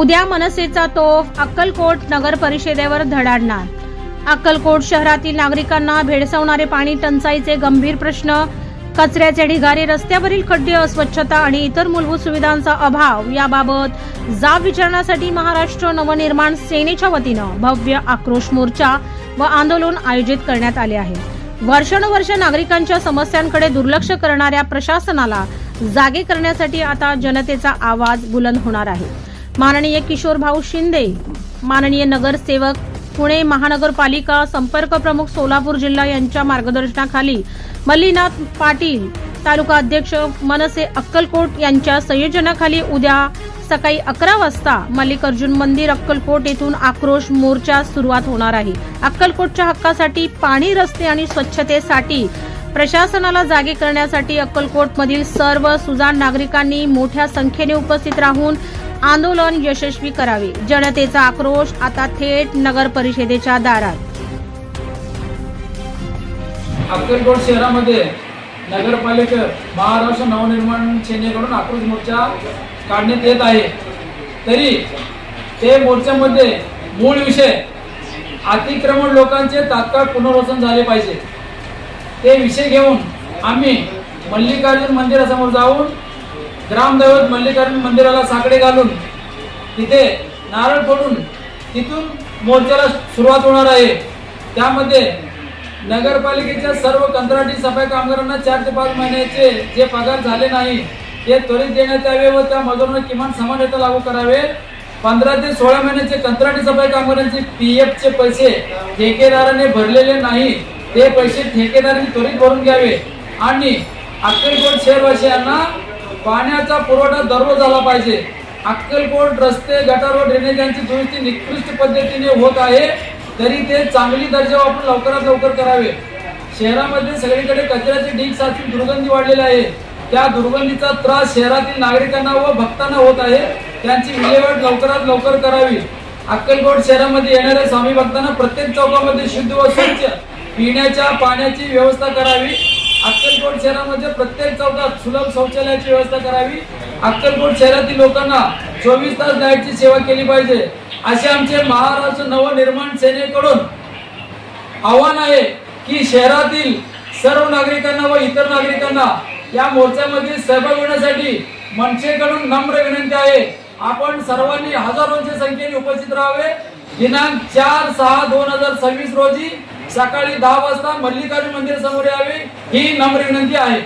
उद्या मनसेचा तोफ अक्कलकोट नगर परिषदेवर धडाडणार। अक्कलकोट शहरातील नागरिकांना भेडसावणारे पाणी टंचाईचे गंभीर प्रश्न, कचऱ्याचे ढिगारे, रस्त्यावरील खड्डे, अस्वच्छता आणि इतर मूलभूत सुविधांचा अभाव याबाबत जाब विचारण्यासाठी महाराष्ट्र नवनिर्माण सेनेच्या वतीनं भव्य आक्रोश मोर्चा व आंदोलन आयोजित करण्यात आले आहे। वर्षानुवर्ष नागरिकांच्या समस्यांकडे दुर्लक्ष करणाऱ्या प्रशासनाला जागे करण्यासाठी आता जनतेचा आवाज बुलंद होणार आहे। माननीय किशोर भाऊ शिंदे, माननीय नगरसेवक पुणे महानगरपालिका संपर्क प्रमुख सोलापूर जिल्हा यांच्या मार्गदर्शनाखाली मल्लीनाथ पाटील तालुका अध्यक्ष मनसे अक्कलकोट यांच्या संयोजनाखाली उद्या सकाळी 11 वाजता मल्लिकार्जुन मंदिर अक्कलकोट येथून आक्रोश मोर्चा सुरुवात होणार आहे। अक्कलकोटच्या हक्कासाठी पाणी, रस्ते आणि स्वच्छतेसाठी प्रशासनाला जागे करण्यासाठी अक्कलकोटमधील सर्व सुजाण नागरिकांनी मोठ्या संख्येने उपस्थित राहून आंदोलन यशस्वी करावे। जनतेचा आक्रोश आता थेट नगर परिषदेच्या दारात। अक्कलकोट शहरामध्ये नगरपालिका महाराष्ट्र नवनिर्माण सेनेकडून आक्रोश मोर्चा काढण्यात येत आहे। तरी ते मोर्चामध्ये मूळ विषय अतिक्रमण लोकांचे तात्काळ पुनर्वसन झाले पाहिजे। ते विषय घेऊन आम्ही मल्लिकार्जुन मंदिरासमोर जाऊन ग्रामदैवत मल्लिकार्जुन मंदिराला साकडे घालून तिथे नारळ फोडून तिथून मोर्चाला सुरुवात होणार आहे। त्यामध्ये नगरपालिकेच्या सर्व कंत्राटी सफाई कामगारांना 4 ते 5 महिन्याचे जे पगार झाले नाही ते त्वरित देण्यात यावे व त्या मजुरांना किमान समान वेतन लागू करावे। 15 ते 16 महिन्याचे कंत्राटी सफाई कामगारांचे PF चे पैसे ठेकेदाराने भरलेले नाही ते पैसे ठेकेदाराने त्वरित भरून घ्यावे आणि अक्कलकोट शहरवासियांना पाण्याचा पुरवठा दररोज झाला पाहिजे। अक्कलकोट रस्ते, गटार व ड्रेनेज यांची दुरुस्ती निकृष्ट पद्धतीने होत आहे, तरी ते चांगली दर्जा वापरून लवकरात लवकर करावे। शहरामध्ये सगळीकडे कचऱ्याचे ढीग साचून दुर्गंधी वाढलेली आहे। त्या दुर्गंधीचा त्रास शहरातील नागरिकांना व भक्तांना होत आहे, त्यांची विल्हेवाट लवकरात लवकर करावी। अक्कलकोट शहरामध्ये येणाऱ्या स्वामी भक्तांना प्रत्येक चौकामध्ये शुद्ध व स्वच्छ पिण्याच्या पाण्याची व्यवस्था करावी। अक्कलकोट शहरामध्ये प्रत्येक चौकात सुलभ शौचालयाची व्यवस्था करावी। अक्कलकोट शहरातील लोकांना 24 तास लाईटची सेवा केली पाहिजे, असे आमचे महाराष्ट्र नवनिर्माण सेनेकडून आव्हान आहे की शहरातील सर्व नागरिकांना व इतर नागरिकांना या मोर्चामध्ये सहभाग होण्यासाठी मनसेकडून नम्र विनंती आहे। आपण सर्वांनी हजारोंच्या संख्येने उपस्थित राहावे। दिनांक 4/6/2026 रोजी सकाळी 10 वाजता मल्लिकार्जुन मंदिर समोर यावे ही नम्र विनंती आहे।